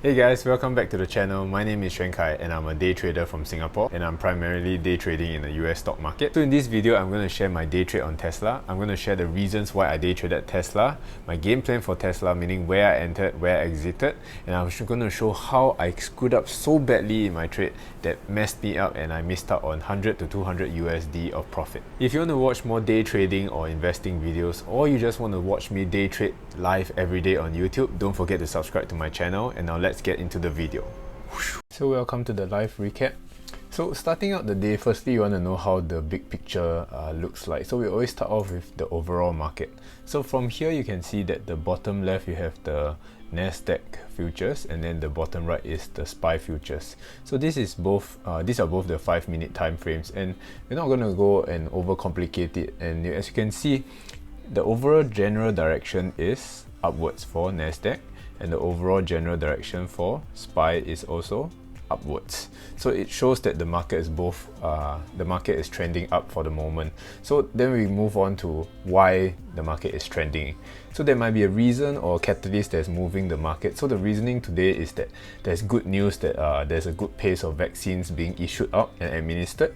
Hey guys, welcome back to the channel. My name is Xuan Kai and I'm a day trader from Singapore, and I'm primarily day trading in the US stock market. So in this video, I'm going to share my day trade on Tesla. I'm going to share the reasons why I day traded Tesla, my game plan for Tesla, meaning where I entered, where I exited, and I'm going to show how I screwed up so badly in my trade that messed me up and I missed out on 100 to 200 USD of profit. If you want to watch more day trading or investing videos, or you just want to watch me day trade live every day on YouTube, don't forget to subscribe to my channel. And now let's get into the video. So welcome to the live recap. So starting out the day, firstly you want to know how the big picture looks like. So we always start off with the overall market. So from here you can see that the bottom left you have the Nasdaq Futures, and then the bottom right is the SPY Futures. So this is both these are both the 5-minute time frames, and we're not going to go and overcomplicate it. And as you can see, the overall general direction is upwards for Nasdaq, and the overall general direction for SPY is also upwards. So it shows that the market is both the market is trending up for the moment. So then we move on to why the market is trending. So there might be a reason or catalyst that's moving the market. So the reasoning today is that there's good news that there's a good pace of vaccines being issued out and administered.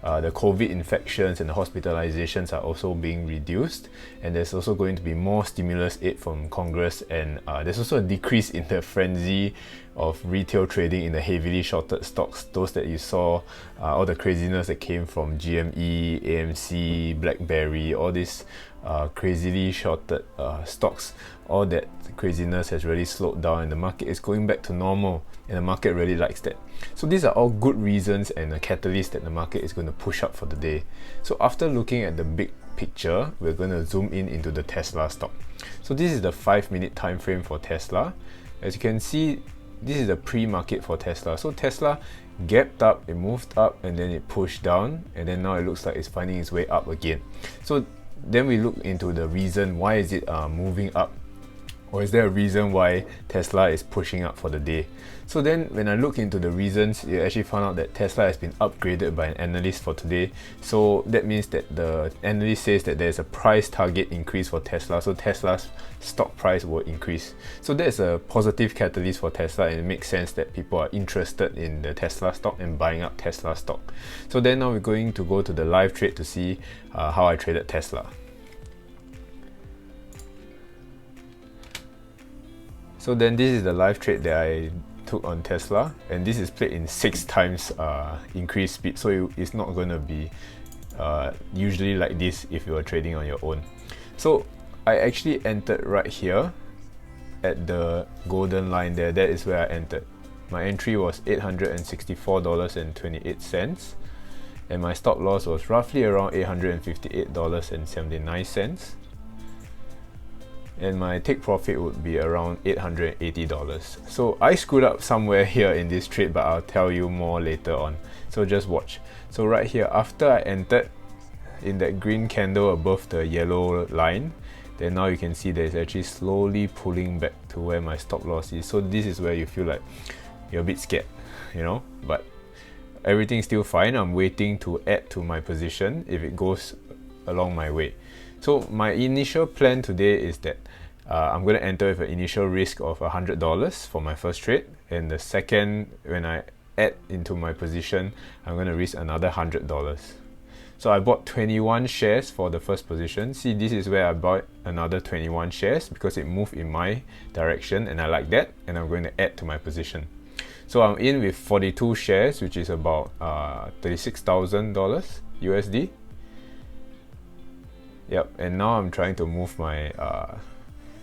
The COVID infections and the hospitalizations are also being reduced, and there's also going to be more stimulus aid from Congress, and there's also a decrease in the frenzy of retail trading in the heavily shorted stocks, those that you saw, all the craziness that came from GME, AMC, BlackBerry, all these crazily shorted stocks. All that craziness has really slowed down and the market is going back to normal, and the market really likes that. So these are all good reasons and a catalyst that the market is going to push up for the day. So after looking at the big picture, we're going to zoom in into the Tesla stock. So this is the 5-minute time frame for Tesla. As you can see, this is the pre-market for Tesla. So Tesla gapped up, it moved up, and then it pushed down, and then now it looks like it's finding its way up again. So then we look into the reason why is it moving up, or is there a reason why Tesla is pushing up for the day. So then when I look into the reasons, you actually found out that Tesla has been upgraded by an analyst for today. So that means that the analyst says that there's a price target increase for Tesla, so Tesla's stock price will increase. So that's a positive catalyst for Tesla, and it makes sense that people are interested in the Tesla stock and buying up Tesla stock. So then now we're going to go to the live trade to see how I traded Tesla. So then this is the live trade that I took on Tesla, and this is played in 6 times increased speed, so it's not going to be usually like this if you are trading on your own. So I actually entered right here at the golden line there. That is where I entered. My entry was $864.28, and my stop loss was roughly around $858.79. And my take profit would be around $880. So I screwed up somewhere here in this trade, but I'll tell you more later on. So just watch. So right here, after I entered in that green candle above the yellow line, then now you can see that it's actually slowly pulling back to where my stop loss is. So this is where you feel like you're a bit scared, you know, but everything's still fine. I'm waiting to add to my position if it goes along my way. So my initial plan today is that I'm going to enter with an initial risk of $100 for my first trade, and the second, when I add into my position, I'm going to risk another $100. So I bought 21 shares for the first position. See, this is where I bought another 21 shares because it moved in my direction and I like that, and I'm going to add to my position. So I'm in with 42 shares, which is about $36,000 USD. Yep, and now I'm trying to move my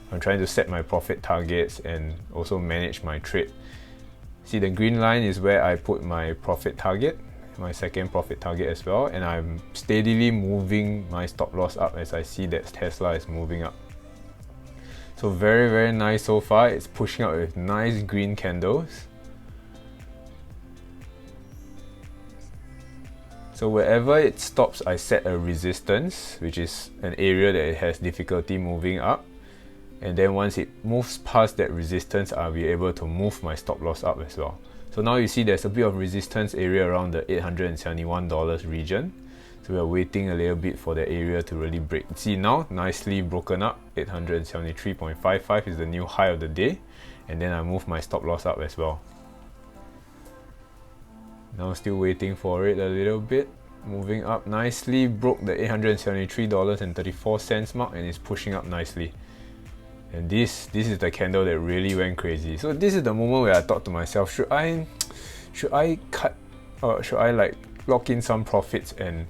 I'm trying to set my profit targets and also manage my trade. See, the green line is where I put my profit target, my second profit target as well, and I'm steadily moving my stop loss up as I see that Tesla is moving up. So very, very nice so far. It's pushing up with nice green candles. So wherever it stops, I set a resistance, which is an area that it has difficulty moving up. And then once it moves past that resistance, I'll be able to move my stop loss up as well. So now you see there's a bit of resistance area around the $871 region. So we're waiting a little bit for the area to really break. See now, nicely broken up. 873.55 is the new high of the day. and then I moved my stop loss up as well. Now still waiting for it a little bit. Moving up nicely, broke the $873.34 mark and is pushing up nicely. And this is the candle that really went crazy. So this is the moment where I thought to myself, should I cut, or should I like lock in some profits, and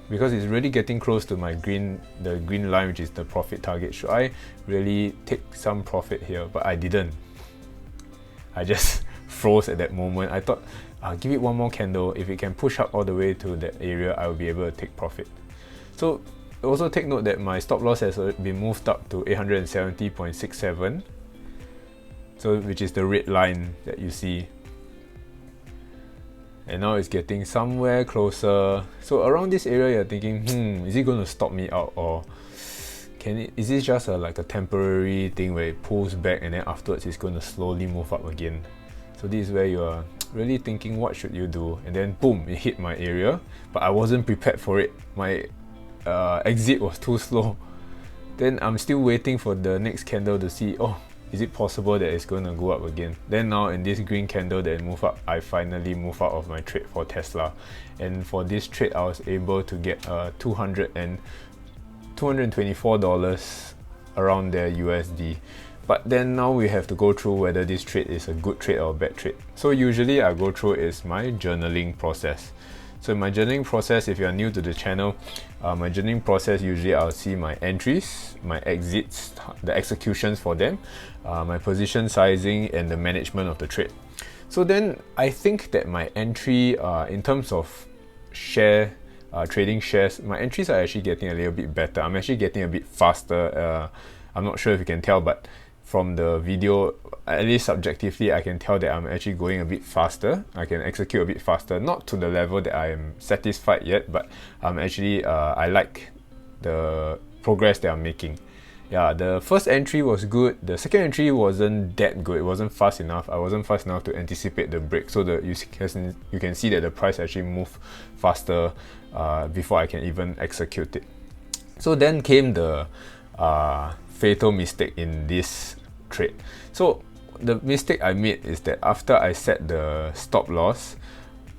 because it's really getting close to the green line, which is the profit target. Should I really take some profit here? But I didn't. I just froze at that moment. I thought, I'll give it one more candle. If it can push up all the way to that area, I will be able to take profit. So also take note that my stop loss has been moved up to 870.67, so which is the red line that you see. And now it's getting somewhere closer. So around this area, you're thinking, is it going to stop me out, or is this just like a temporary thing where it pulls back and then afterwards it's going to slowly move up again? So this is where you are really thinking, what should you do? And then boom, it hit my area, but I wasn't prepared for it. My exit was too slow. Then I'm still waiting for the next candle to see, is it possible that it's going to go up again? Then now in this green candle that move up, I finally move out of my trade for Tesla. And for this trade, I was able to get $224 around there USD. But then now we have to go through whether this trade is a good trade or a bad trade. So usually I go through is my journaling process. So in my journaling process, if you are new to the channel, my journaling process, usually I'll see my entries, my exits, the executions for them, my position sizing, and the management of the trade. So then I think that my entry in terms of trading shares, my entries are actually getting a little bit better. I'm actually getting a bit faster. I'm not sure if you can tell, but from the video, at least subjectively, I can tell that I'm actually going a bit faster. I can execute a bit faster, not to the level that I am satisfied yet, but I'm actually, I like the progress that I'm making. Yeah, the first entry was good. The second entry wasn't that good. It wasn't fast enough. I wasn't fast enough to anticipate the break. So you can see that the price actually moved faster before I can even execute it. So then came the fatal mistake in this trade. So the mistake I made is that after I set the stop loss,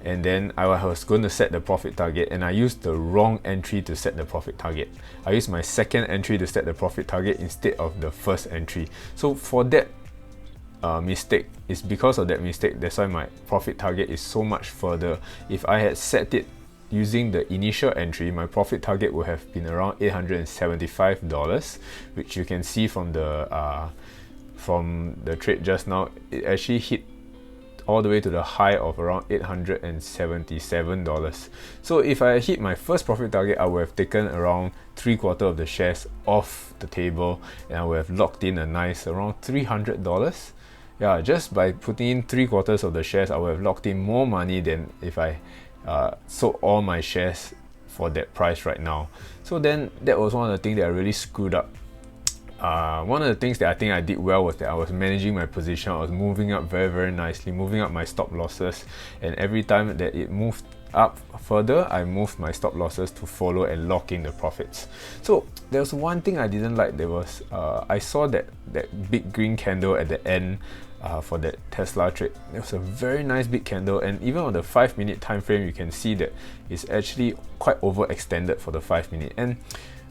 and then I was going to set the profit target, and I used the wrong entry to set the profit target. I used my second entry to set the profit target instead of the first entry. So for that mistake, it's because of that mistake, that's why my profit target is so much further. If I had set it using the initial entry, my profit target would have been around $875, which you can see from the trade just now. It actually hit all the way to the high of around $877. So if I hit my first profit target, I would have taken around 3/4 of the shares off the table, and I would have locked in a nice around $300. Yeah, just by putting in 3/4 of the shares, I would have locked in more money than if I sold all my shares for that price right now. So then that was one of the things that I really screwed up. One of the things that I think I did well was that I was managing my position. I was moving up very, very nicely, moving up my stop losses, and every time that it moved up further, I moved my stop losses to follow and lock in the profits. So there was one thing I didn't like. There was I saw that big green candle at the end for that Tesla trade. It was a very nice big candle, and even on the 5-minute time frame, you can see that it's actually quite overextended for the 5-minute. And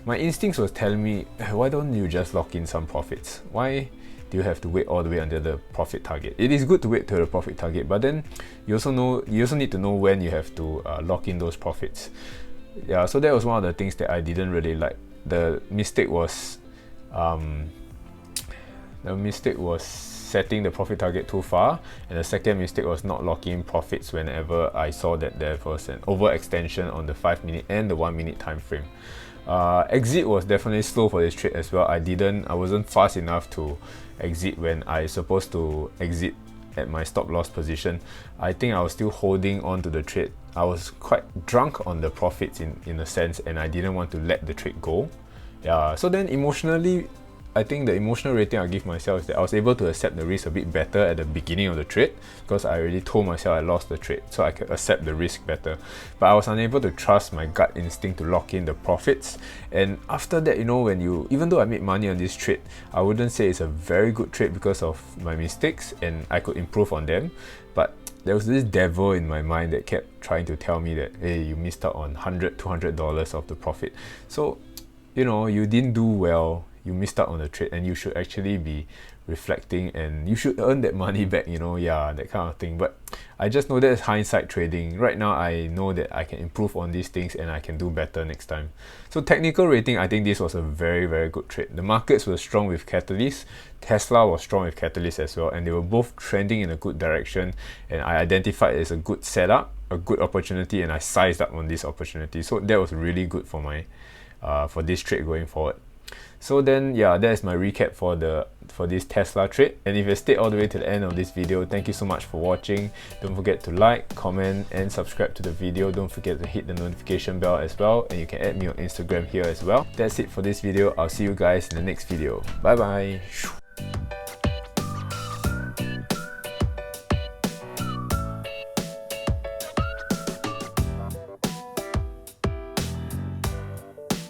my instincts was telling me, why don't you just lock in some profits? Why do you have to wait all the way until the profit target? It is good to wait till the profit target, but then you also need to know when you have to lock in those profits. Yeah, so that was one of the things that I didn't really like. The mistake was setting the profit target too far, and the second mistake was not locking in profits whenever I saw that there was an overextension on the 5-minute and the 1-minute time frame. Exit was definitely slow for this trade as well. I wasn't fast enough to exit when I supposed to exit at my stop loss position. I think I was still holding on to the trade. I was quite drunk on the profits in a sense, and I didn't want to let the trade go. Yeah, so then emotionally, I think the emotional rating I give myself is that I was able to accept the risk a bit better at the beginning of the trade, because I already told myself I lost the trade, so I could accept the risk better. But I was unable to trust my gut instinct to lock in the profits. And after that, even though I made money on this trade, I wouldn't say it's a very good trade because of my mistakes, and I could improve on them. But there was this devil in my mind that kept trying to tell me that, hey, you missed out on $100-$200 of the profit. So, you didn't do well, you missed out on the trade, and you should actually be reflecting and you should earn that money back, that kind of thing. But I just know that's hindsight trading. Right now, I know that I can improve on these things and I can do better next time. So technical rating, I think this was a very, very good trade. The markets were strong with catalysts. Tesla was strong with catalysts as well, and they were both trending in a good direction, and I identified it as a good setup, a good opportunity, and I sized up on this opportunity. So that was really good for my for this trade going forward. So then, that is my recap for this Tesla trade. And if you stayed all the way to the end of this video, thank you so much for watching. Don't forget to like, comment, and subscribe to the video. Don't forget to hit the notification bell as well, and you can add me on Instagram here as well. That's it for this video. I'll see you guys in the next video. Bye bye.